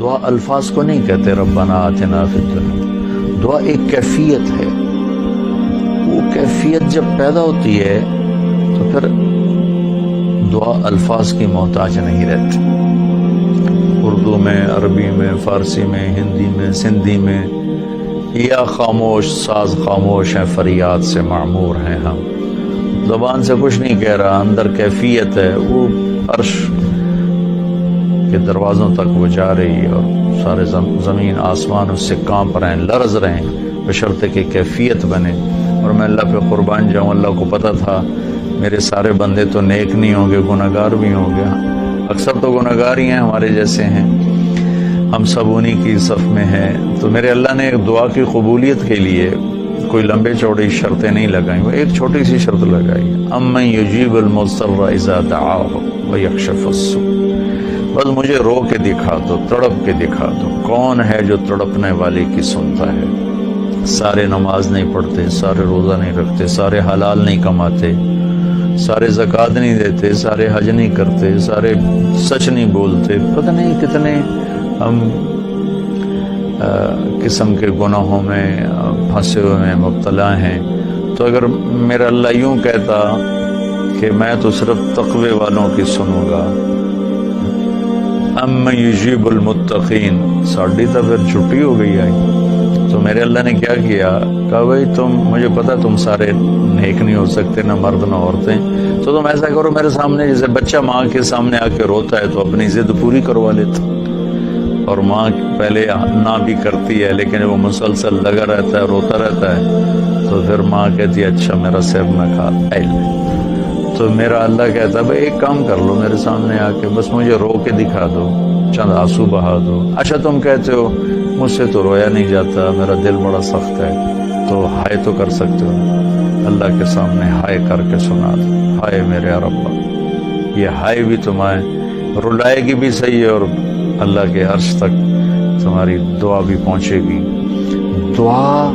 دعا الفاظ کو نہیں کہتے ربنا آتنا فی الدنیا، دعا ایک کیفیت ہے، وہ کیفیت جب پیدا ہوتی ہے تو پھر دعا الفاظ کی محتاج نہیں رہتی۔ اردو میں، عربی میں، فارسی میں، ہندی میں، سندھی میں، یا خاموش ساز خاموش ہیں، فریاد سے معمور ہیں ہم، زبان سے کچھ نہیں کہہ رہا، اندر کیفیت ہے، وہ عرش کے دروازوں تک وہ جا رہی ہے اور سارے زمین آسمان اس سے کانپ رہے ہیں، لرز رہے ہیں، بشرطے کہ کیفیت بنے۔ اور میں اللہ پہ قربان جاؤں، اللہ کو پتہ تھا میرے سارے بندے تو نیک نہیں ہوں گے، گناہگار بھی ہوں گے، اکثر تو گناہگار ہی ہیں، ہمارے جیسے ہیں، ہم سب انہی کی صف میں ہیں۔ تو میرے اللہ نے ایک دعا کی قبولیت کے لیے کوئی لمبے چوڑی شرطیں نہیں لگائیں، وہ ایک چھوٹی سی شرط لگائی، امن یجیب المضطر اذا دعاہ ویکشف السوء، بس مجھے رو کے دکھا دو، تڑپ کے دکھا دو، کون ہے جو تڑپنے والے کی سنتا ہے۔ سارے نماز نہیں پڑھتے، سارے روزہ نہیں رکھتے، سارے حلال نہیں کماتے، سارے زکوٰۃ نہیں دیتے، سارے حج نہیں کرتے، سارے سچ نہیں بولتے، پتہ نہیں کتنے ہم قسم کے گناہوں میں پھنسے ہوئے ہیں، مبتلا ہیں۔ تو اگر میرا اللہ یوں کہتا کہ میں تو صرف تقوی والوں کی سنوں گا، امن یجیب المتقین، ساڑھی تو پھر چھٹی ہو گئی آئی۔ تو میرے اللہ نے کیا کیا، کہا بھائی مجھے پتا تم سارے نیک نہیں ہو سکتے، نہ مرد نہ عورتیں، تو تم ایسا کرو میرے سامنے، جیسے بچہ ماں کے سامنے آ کے روتا ہے تو اپنی ضد پوری کروا لیتا، اور ماں پہلے نہ بھی کرتی ہے لیکن وہ مسلسل لگا رہتا ہے، روتا رہتا ہے، تو پھر ماں کہتی ہے اچھا میرا سیب نہ کھا۔ تو میرا اللہ کہتا ہے بھائی ایک کام کر لو، میرے سامنے آ کے بس مجھے رو کے دکھا دو، چند آنسو بہا دو۔ اچھا تم کہتے ہو مجھ سے تو رویا نہیں جاتا، میرا دل بڑا سخت ہے، تو ہائے تو کر سکتے ہو، اللہ کے سامنے ہائے کر کے سنا دو، ہائے میرے رب۔ یہ ہائے بھی تمہیں رلائے گی بھی صحیح ہے، اور اللہ کے عرش تک تمہاری دعا بھی پہنچے گی۔ دعا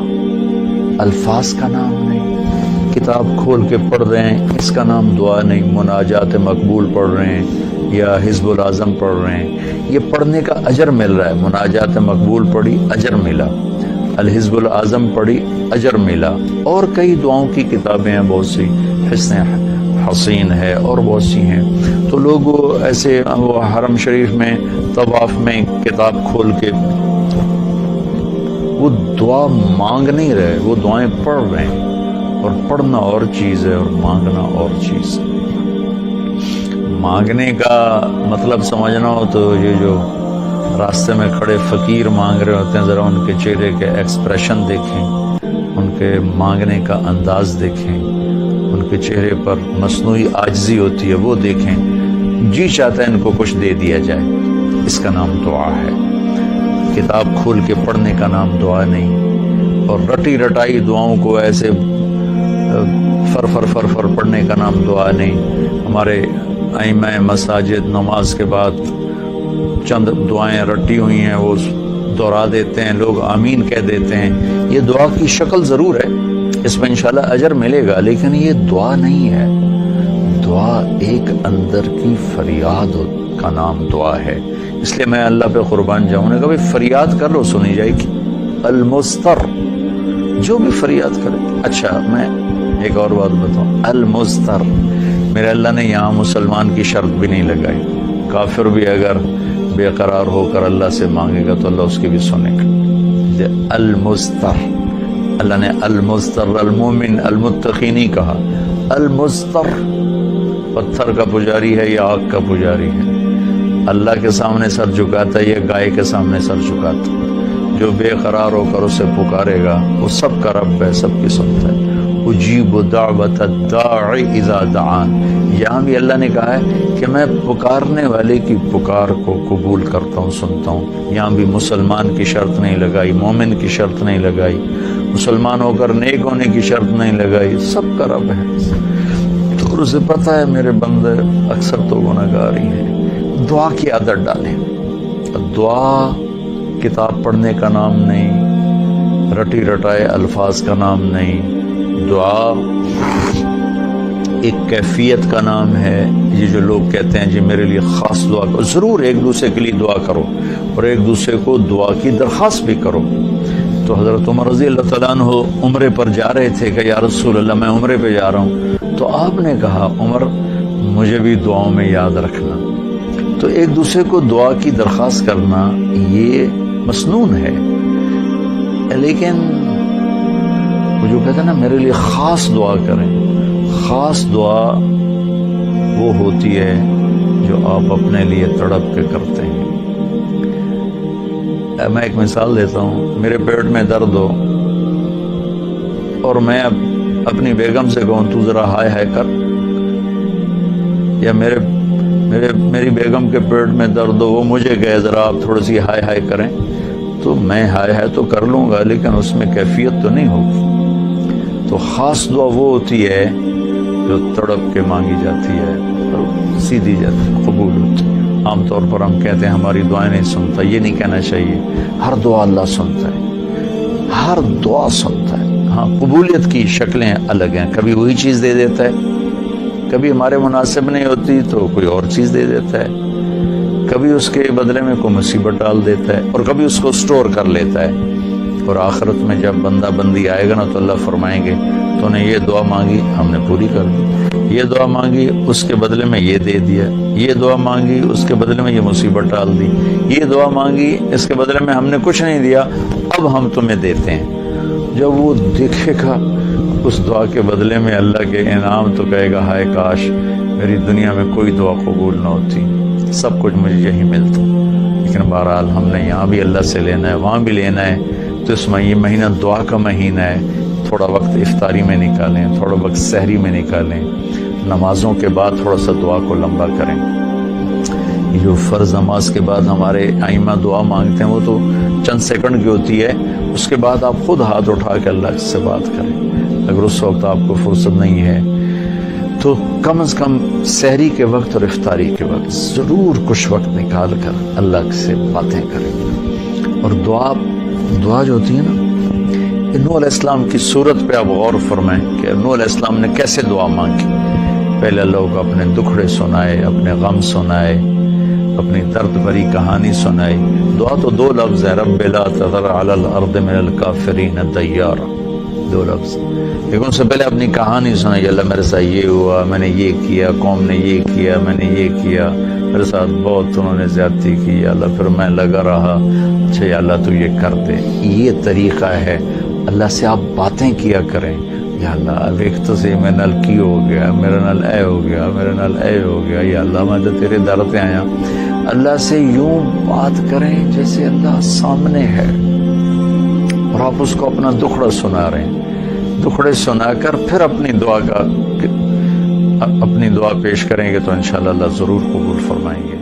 الفاظ کا نام نہیں، کتاب کھول کے پڑھ رہے ہیں اس کا نام دعا نہیں، مناجات مقبول پڑھ رہے ہیں یا حزب العظم پڑھ رہے ہیں، یہ پڑھنے کا اجر مل رہا ہے، مناجات مقبول پڑھی اجر ملا، الحزب العظم پڑھی اجر ملا، اور کئی دعاؤں کی کتابیں ہیں بہت سی، حسن حسین ہے اور بہت سی ہیں۔ تو لوگ ایسے وہ حرم شریف میں طواف میں کتاب کھول کے وہ دعا مانگ نہیں رہے، وہ دعائیں پڑھ رہے ہیں، اور پڑھنا اور چیز ہے اور مانگنا اور چیز ہے۔ مانگنے کا مطلب سمجھنا ہو تو یہ جو راستے میں کھڑے فقیر مانگ رہے ہوتے ہیں، ذرا ان کے چہرے کے ایکسپریشن دیکھیں، ان کے مانگنے کا انداز دیکھیں، ان کے چہرے پر مصنوعی عاجزی ہوتی ہے وہ دیکھیں، جی چاہتا ہے ان کو کچھ دے دیا جائے، اس کا نام دعا ہے۔ کتاب کھول کے پڑھنے کا نام دعا نہیں، اور رٹی رٹائی دعاؤں کو ایسے فر فر فر فر پڑھنے کا نام دعا نہیں۔ ہمارے ائمہ مساجد نماز کے بعد چند دعائیں رٹی ہوئی ہیں وہ دہرا دیتے ہیں، لوگ آمین کہہ دیتے ہیں، یہ دعا کی شکل ضرور ہے، اس میں انشاءاللہ اجر ملے گا، لیکن یہ دعا نہیں ہے۔ دعا ایک اندر کی فریاد کا نام دعا ہے، اس لیے میں اللہ پہ قربان جاؤں نے کہا بھائی فریاد کر لو سنی جائے گی، المستر، جو بھی فریاد کرے۔ اچھا میں ایک اور بات بتاؤں، المستر، میرے اللہ نے یہاں مسلمان کی شرط بھی نہیں لگائی، کافر بھی اگر بے قرار ہو کر اللہ سے مانگے گا تو اللہ اس کی بھی سنے گا۔ المستر، اللہ نے المستر، المومن المتقی نہیں کہا، المستر، پتھر کا پجاری ہے یا آگ کا پجاری ہے، اللہ کے سامنے سر جھکاتا ہے یا گائے کے سامنے سر جھکاتا ہے، جو بے قرار ہو کر اسے پکارے گا وہ سب کا رب ہے، سب کی سنتا ہے۔ اجیب دعوت الداعی اذا دعان، یہاں بھی اللہ نے کہا ہے کہ میں پکارنے والے کی پکار کو قبول کرتا ہوں، سنتا ہوں۔ یہاں بھی مسلمان کی شرط نہیں لگائی، مومن کی شرط نہیں لگائی، مسلمان ہو کر نیک ہونے کی شرط نہیں لگائی، سب کا رب ہے۔ تو اسے پتہ ہے میرے بندے اکثر تو گناہگار ہی ہیں، دعا کی عادت ڈالیں۔ دعا کتاب پڑھنے کا نام نہیں، رٹی رٹائے الفاظ کا نام نہیں، دعا ایک کیفیت کا نام ہے. یہ جو لوگ کہتے ہیں جی میرے لیے خاص دعا کرو، ضرور ایک دوسرے کے لیے دعا کرو اور ایک دوسرے کو دعا کی درخواست بھی کرو. تو حضرت عمر رضی اللہ تعالیٰ عنہ عمرے پر جا رہے تھے کہ یا رسول اللہ میں عمرے پہ جا رہا ہوں. تو آپ نے کہا عمر مجھے بھی دعاؤں میں یاد رکھنا. تو ایک دوسرے کو دعا کی درخواست کرنا یہ مسنون ہے، لیکن وہ جو کہتے ہیں نا میرے لیے خاص دعا کریں، خاص دعا وہ ہوتی ہے جو آپ اپنے لیے تڑپ کے کرتے ہیں. میں ایک مثال دیتا ہوں. میرے پیٹ میں درد ہو اور میں اب اپنی بیگم سے کہوں تو ذرا ہائے ہائے کر، یا میری بیگم کے پیٹ میں درد ہو وہ مجھے کہے ذرا آپ تھوڑی سی ہائے ہائے کریں، تو میں ہائے ہائے تو کر لوں گا لیکن اس میں کیفیت تو نہیں ہوگی. تو خاص دعا وہ ہوتی ہے جو تڑپ کے مانگی جاتی ہے اور سیدھی جاتی ہے، قبول ہوتی ہے. عام طور پر ہم کہتے ہیں ہماری دعائیں نہیں سنتا، یہ نہیں کہنا چاہیے. ہر دعا اللہ سنتا ہے، ہر دعا سنتا ہے. ہاں قبولیت کی شکلیں الگ ہیں، کبھی وہی چیز دے دیتا ہے، کبھی ہمارے مناسب نہیں ہوتی تو کوئی اور چیز دے دیتا ہے، کبھی اس کے بدلے میں کوئی مصیبت ڈال دیتا ہے، اور کبھی اس کو سٹور کر لیتا ہے. اور آخرت میں جب بندہ بندی آئے گا نا تو اللہ فرمائیں گے تو نے یہ دعا مانگی ہم نے پوری کر دی، یہ دعا مانگی اس کے بدلے میں یہ دے دیا، یہ دعا مانگی اس کے بدلے میں یہ مصیبت ڈال دی، یہ دعا مانگی اس کے بدلے میں ہم نے کچھ نہیں دیا اب ہم تمہیں دیتے ہیں. جب وہ دیکھے گا اس دعا کے بدلے میں اللہ کے انعام تو کہے گا ہائے کاش میری دنیا میں کوئی دعا قبول نہ ہوتی، سب کچھ مجھے یہی ملتا. لیکن بہرحال ہم نے یہاں بھی اللہ سے لینا ہے وہاں بھی لینا ہے. تو اس میں یہ مہینہ دعا کا مہینہ ہے. تھوڑا وقت افطاری میں نکالیں، تھوڑا وقت سحری میں نکالیں، نمازوں کے بعد تھوڑا سا دعا کو لمبا کریں. جو فرض نماز کے بعد ہمارے ائمہ دعا مانگتے ہیں وہ تو چند سیکنڈ کی ہوتی ہے، اس کے بعد آپ خود ہاتھ اٹھا کے اللہ سے بات کریں. اگر اس وقت آپ کو فرصت نہیں ہے تو کم از کم سحری کے وقت اور افطاری کے وقت ضرور کچھ وقت نکال کر اللہ سے باتیں کریں. اور دعا جو ہوتی ہے نا، نوح علیہ السلام کی صورت پہ آپ غور فرمائیں کہ نوح علیہ السلام نے کیسے دعا مانگی. پہلے اللہ کو اپنے دکھڑے سنائے، اپنے غم سنائے، اپنی درد بھری کہانی سنائی. دعا تو دو لفظ ہے، رب لا تذر علی الارض من الکافرین دیارا، دو لفظ. لیکن اس سے پہلے اپنی کہانی سنائی، اللہ میرے ساتھ یہ ہوا، میں نے یہ کیا، قوم نے یہ کیا، میں نے یہ کیا، میرے ساتھ بہت انہوں نے زیادتی کی، اللہ پھر میں لگا رہا، اچھا یا اللہ تو یہ کر دے. یہ طریقہ ہے. اللہ سے آپ باتیں کیا کریں، یا اللہ اب ایک تو سے میں نل کی ہو گیا، میرا نل اے ہو گیا، میرا نل اے ہو گیا، یا اللہ میں تو تیرے در پہ آیا. اللہ سے یوں بات کریں جیسے اللہ سامنے ہے اور آپ اس کو اپنا دکھڑا سنا رہے ہیں. دکھڑے سنا کر پھر اپنی دعا پیش کریں گے تو انشاءاللہ اللہ ضرور قبول فرمائیں گے.